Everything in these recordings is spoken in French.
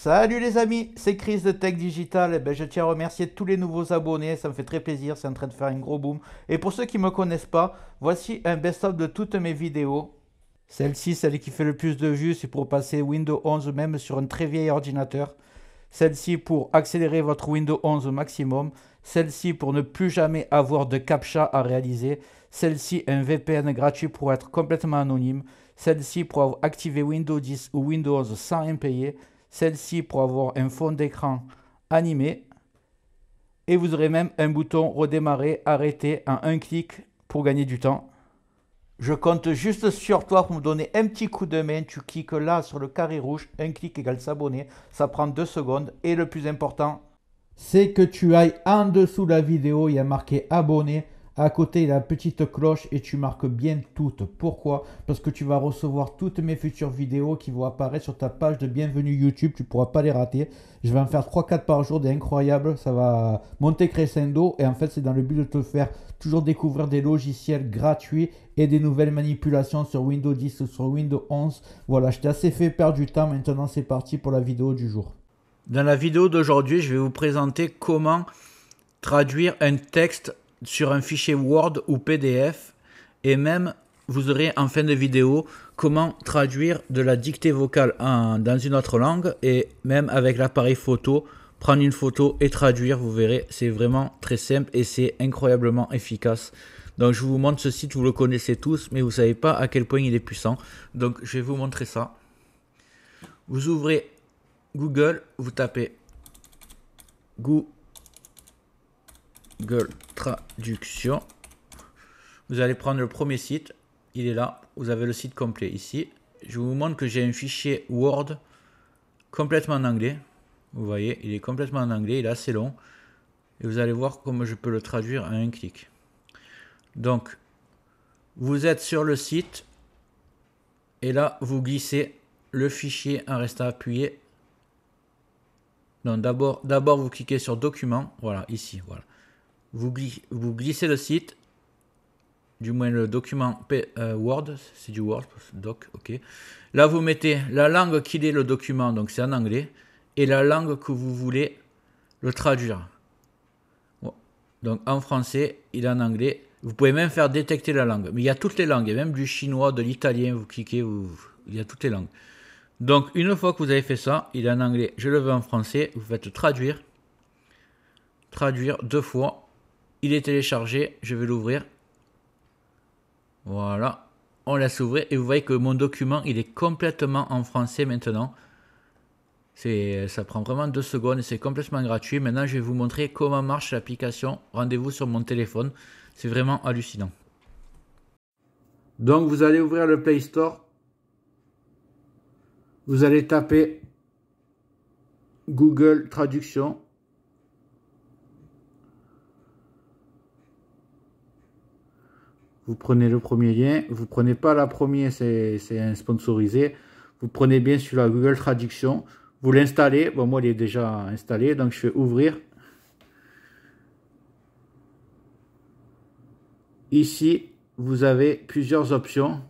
Salut les amis, c'est Chris de Tech Digital. Je tiens à remercier tous les nouveaux abonnés, ça me fait très plaisir, c'est en train de faire un gros boom. Et pour ceux qui ne me connaissent pas, voici un best-of de toutes mes vidéos. Celle-ci, celle qui fait le plus de vues, c'est pour passer Windows 11 même sur un très vieil ordinateur. Celle-ci pour accélérer votre Windows 11 au maximum. Celle-ci pour ne plus jamais avoir de CAPTCHA à réaliser. Celle-ci un VPN gratuit pour être complètement anonyme. Celle-ci pour activer Windows 10 ou Windows 11 sans rien payer. Celle-ci pour avoir un fond d'écran animé. Et vous aurez même un bouton redémarrer, arrêter en un clic pour gagner du temps. Je compte juste sur toi pour me donner un petit coup de main. Tu cliques là sur le carré rouge, un clic égale s'abonner. Ça prend 2 secondes. Et le plus important, c'est que tu ailles en dessous de la vidéo, il y a marqué abonner. À côté, il y a la petite cloche et tu marques bien toutes. Pourquoi? Parce que tu vas recevoir toutes mes futures vidéos qui vont apparaître sur ta page de bienvenue YouTube. Tu ne pourras pas les rater. Je vais en faire 3-4 par jour, des incroyables. Ça va monter crescendo. Et en fait, c'est dans le but de te faire toujours découvrir des logiciels gratuits et des nouvelles manipulations sur Windows 10 ou sur Windows 11. Voilà, je t'ai assez fait perdre du temps. Maintenant, c'est parti pour la vidéo du jour. Dans la vidéo d'aujourd'hui, je vais vous présenter comment traduire un texte sur un fichier Word ou PDF, et même vous aurez en fin de vidéo comment traduire de la dictée vocale dans une autre langue, et même avec l'appareil photo, prendre une photo et traduire. Vous verrez, c'est vraiment très simple et c'est incroyablement efficace. Donc je vous montre ce site, vous le connaissez tous, mais vous ne savez pas à quel point il est puissant. Donc je vais vous montrer ça. Vous ouvrez Google, vous tapez Google Traduction. Vous allez prendre le premier site, il est là. Vous avez le site complet ici. Je vous montre que j'ai un fichier Word complètement en anglais. Vous voyez, il est complètement en anglais, il est assez long. Et vous allez voir comment je peux le traduire en un clic. Donc, vous êtes sur le site et là, vous glissez le fichier en restant appuyé. Donc d'abord vous cliquez sur document, voilà, ici, voilà. Vous glissez le site, du moins le document Word, c'est du Word, doc, ok. Là vous mettez la langue qu'il est le document, donc c'est en anglais, et la langue que vous voulez le traduire. Bon. Donc en français, il est en anglais. Vous pouvez même faire détecter la langue, mais il y a toutes les langues, il y a même du chinois, de l'italien, vous cliquez, il y a toutes les langues. Donc une fois que vous avez fait ça, il est en anglais, je le veux en français, vous faites traduire 2 fois, il est téléchargé, je vais l'ouvrir, voilà, on laisse ouvrir et vous voyez que mon document il est complètement en français maintenant. Ça prend vraiment 2 secondes et c'est complètement gratuit. Maintenant je vais vous montrer comment marche l'application, rendez-vous sur mon téléphone, c'est vraiment hallucinant. Donc vous allez ouvrir le Play Store. Vous allez taper Google Traduction. Vous prenez le premier lien. Vous prenez pas la première, c'est un sponsorisé. Vous prenez bien celui-là, Google Traduction. Vous l'installez. Bon, moi, il est déjà installé. Donc, je fais ouvrir. Ici, vous avez plusieurs options.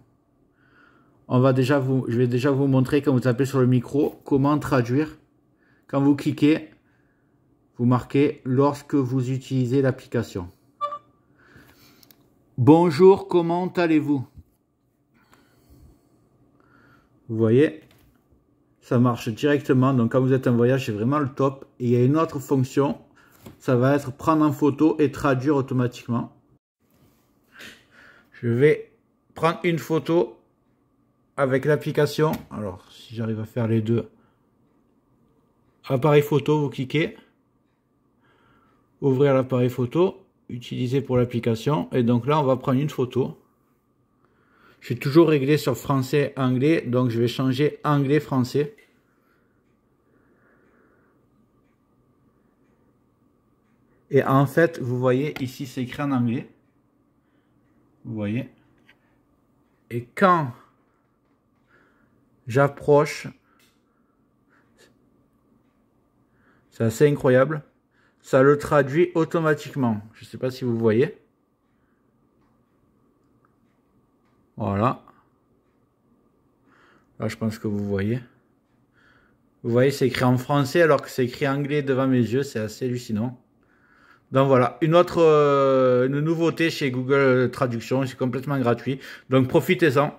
Je vais déjà vous montrer quand vous tapez sur le micro comment traduire. Quand vous cliquez, vous marquez lorsque vous utilisez l'application. Bonjour, comment allez-vous? Vous voyez, ça marche directement. Donc quand vous êtes en voyage, c'est vraiment le top. Et il y a une autre fonction, ça va être prendre en photo et traduire automatiquement. Je vais prendre une photo avec l'application. Alors, si j'arrive à faire les deux. Appareil photo, vous cliquez. Ouvrir l'appareil photo. Utiliser pour l'application. Et donc là, on va prendre une photo. Je suis toujours réglé sur français-anglais. Donc, je vais changer anglais-français. Et en fait, vous voyez, ici, c'est écrit en anglais. Vous voyez. Et quand j'approche, c'est assez incroyable, ça le traduit automatiquement. Je ne sais pas si vous voyez. Voilà. Là, je pense que vous voyez. Vous voyez, c'est écrit en français alors que c'est écrit en anglais devant mes yeux, c'est assez hallucinant. Donc voilà, une nouveauté chez Google Traduction, c'est complètement gratuit. Donc profitez-en.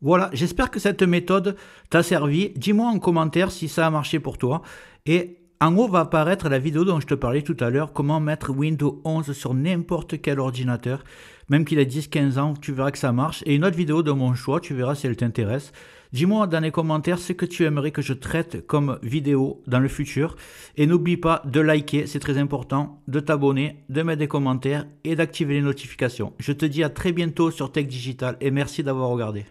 Voilà, j'espère que cette méthode t'a servi. Dis-moi en commentaire si ça a marché pour toi. Et en haut va apparaître la vidéo dont je te parlais tout à l'heure, comment mettre Windows 11 sur n'importe quel ordinateur, même qu'il ait 10-15 ans, tu verras que ça marche. Et une autre vidéo de mon choix, tu verras si elle t'intéresse. Dis-moi dans les commentaires ce que tu aimerais que je traite comme vidéo dans le futur. Et n'oublie pas de liker, c'est très important, de t'abonner, de mettre des commentaires et d'activer les notifications. Je te dis à très bientôt sur Tech Digital et merci d'avoir regardé.